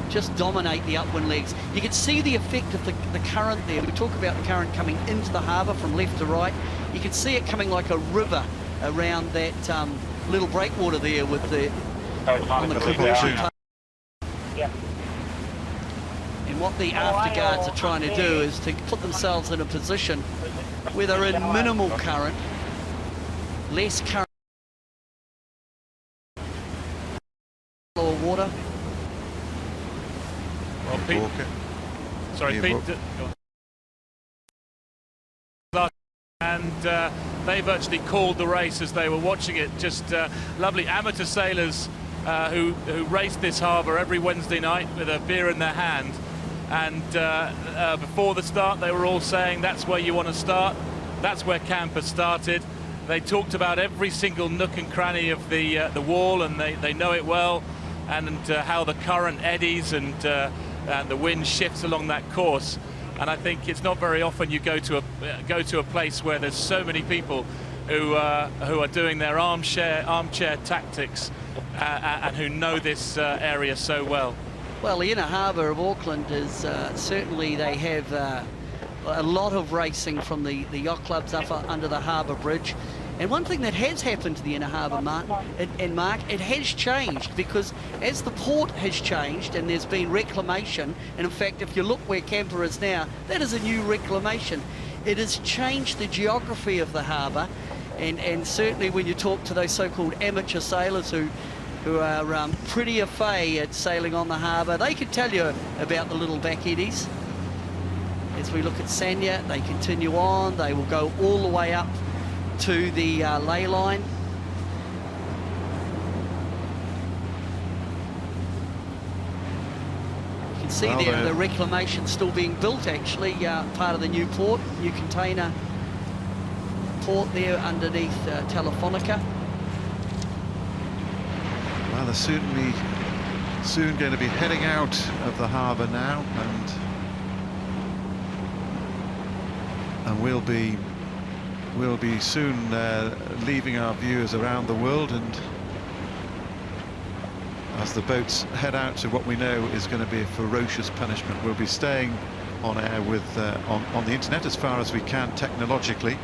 just dominate the upwind legs. You can see the effect of the current there. We talk about the current coming into the harbour from left to right. You can see it coming like a river around that little breakwater there with on the clipper. And what the afterguards are trying to do is to put themselves in a position where they're in minimal current, less current or water. Well, Pete, sorry, Pete. And they virtually called the race as they were watching it. Just lovely amateur sailors who race this harbour every Wednesday night with a beer in their hand. And before the start, they were all saying that's where you want to start. That's where camp has started. They talked about every single nook and cranny of the wall, and they know it well, and how the current eddies and the wind shifts along that course. And I think it's not very often you go to a place where there's so many people who are doing their armchair tactics and who know this area so well. Well, the inner harbour of Auckland is certainly, they have a lot of racing from the yacht clubs up under the harbour bridge. And one thing that has happened to the inner harbour, Mark, it has changed, because as the port has changed and there's been reclamation, and in fact, if you look where Camper is now, that is a new reclamation. It has changed the geography of the harbour, and certainly when you talk to those so-called amateur sailors who are pretty au fait at sailing on the harbour, they can tell you about the little back eddies. As we look at Sanya, they continue on, they will go all the way up to the ley line. You can see there the reclamation still being built, actually, part of the new port, new container port there underneath Telefonica. Well, they're soon going to be heading out of the harbour now, and we'll be soon leaving our viewers around the world, and as the boats head out to what we know is going to be a ferocious punishment. We'll be staying on air with on the internet as far as we can technologically,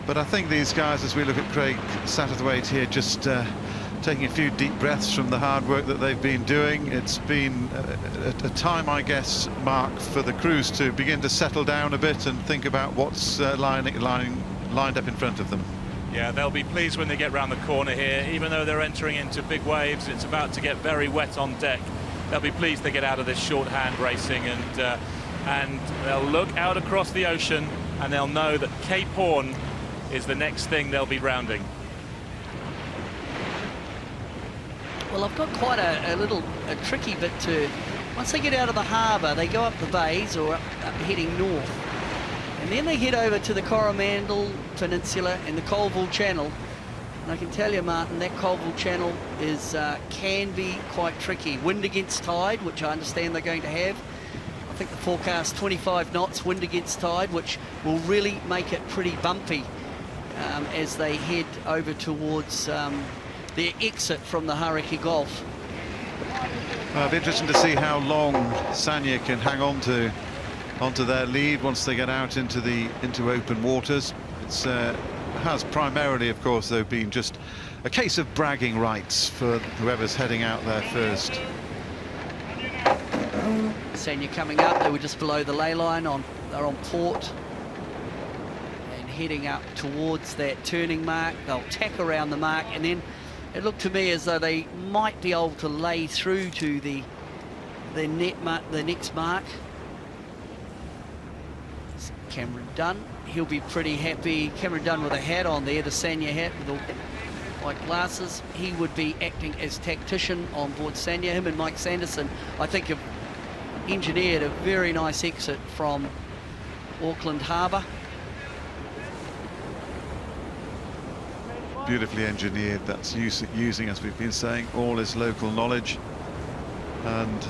but I think these guys, as we look at Craig Satterthwaite here, just taking a few deep breaths from the hard work that they've been doing. It's been a time, I guess, Mark, for the crews to begin to settle down a bit and think about what's lined up in front of them. Yeah, they'll be pleased when they get round the corner here. Even though they're entering into big waves, it's about to get very wet on deck. They'll be pleased they get out of this shorthand racing, and they'll look out across the ocean and they'll know that Cape Horn is the next thing they'll be rounding. Well, I've got quite a tricky bit to... Once they get out of the harbour, they go up the bays or up heading north. And then they head over to the Coromandel Peninsula and the Colville Channel. And I can tell you, Martin, that Colville Channel can be quite tricky. Wind against tide, which I understand they're going to have. I think the forecast 25 knots, wind against tide, which will really make it pretty bumpy as they head over towards their exit from the Hauraki Gulf. It'll be interesting to see how long Sanya can hang on to onto their lead once they get out into open waters. It's has primarily, of course, though, been just a case of bragging rights for whoever's heading out there first. Sanya coming up, they were just below the ley line, they're on port and heading up towards that turning mark. They'll tack around the mark, and then it looked to me as though they might be able to lay through to the next mark. It's Cameron Dunn, he'll be pretty happy. Cameron Dunn with a hat on there, the Sanya hat with the white glasses. He would be acting as tactician on board Sanya. Him and Mike Sanderson, I think, have engineered a very nice exit from Auckland Harbour. Beautifully engineered. That's using, as we've been saying, all his local knowledge. And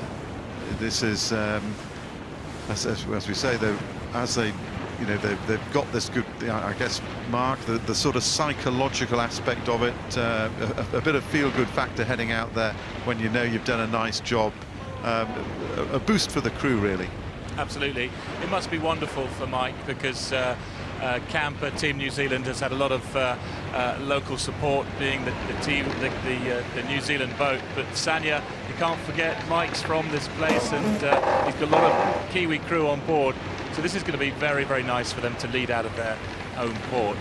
this is, as we say, though, as they, you know, they've got this good, I guess, Mark, the sort of psychological aspect of it, a bit of feel-good factor heading out there when you know you've done a nice job, a boost for the crew, really. Absolutely. It must be wonderful for Mike, because Camper, Team New Zealand, has had a lot of local support, being the New Zealand boat. But Sanya, you can't forget, Mike's from this place, and he's got a lot of Kiwi crew on board. So this is going to be very, very nice for them to lead out of their home port.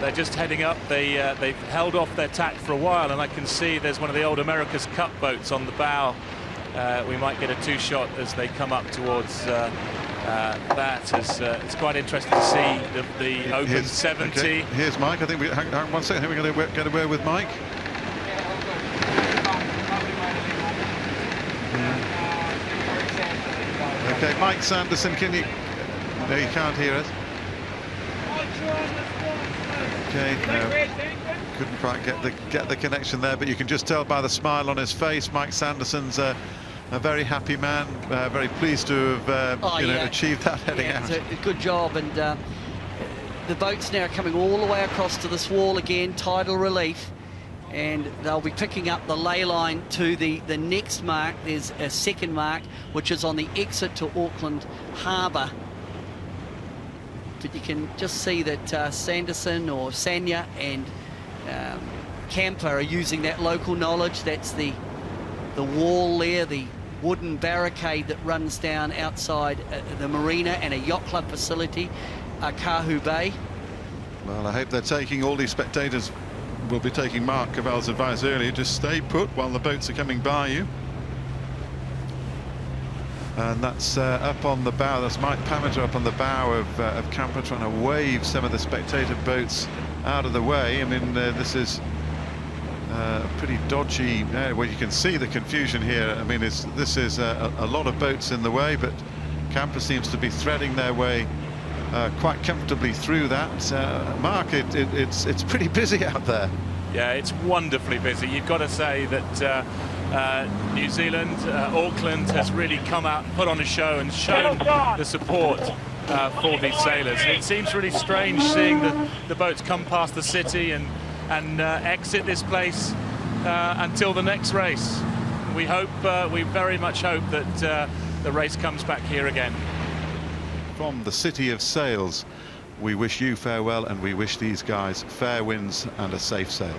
They're just heading up. They've held off their tack for a while, and I can see there's one of the old America's Cup boats on the bow. We might get a two-shot as they come up towards that. It's quite interesting to see the Open 70. Okay. Here's Mike. I think hang on one second. I think we're going to get a word with Mike. Okay, Mike Sanderson, can you? No, you can't hear us. Okay, no, couldn't quite get the connection there, but you can just tell by the smile on his face, Mike Sanderson's a very happy man, very pleased to have achieved that heading out. It's a good job, and the boat's now coming all the way across to this wall again, tidal relief, and they'll be picking up the ley line to the next mark. There's a second mark, which is on the exit to Auckland Harbour. But you can just see that Sanderson or Sanya and Camper are using that local knowledge. That's the wall there, the wooden barricade that runs down outside the marina and a yacht club facility, Kahu Bay. Well, I hope they're taking, all these spectators will be taking Mark Cavell's advice earlier, just stay put while the boats are coming by you. And that's up on the bow, that's Mike Pameter up on the bow of Camper, trying to wave some of the spectator boats out of the way. I mean, this is pretty dodgy, well, you can see the confusion here. I mean, this is a lot of boats in the way, but Camper seems to be threading their way quite comfortably through that. Mark, it's pretty busy out there. Yeah, it's wonderfully busy. You've got to say that New Zealand, Auckland, has really come out and put on a show and shown the support for these sailors. It seems really strange seeing the boats come past the city and exit this place until the next race. We very much hope that the race comes back here again. From the City of Sails, we wish you farewell, and we wish these guys fair winds and a safe sail.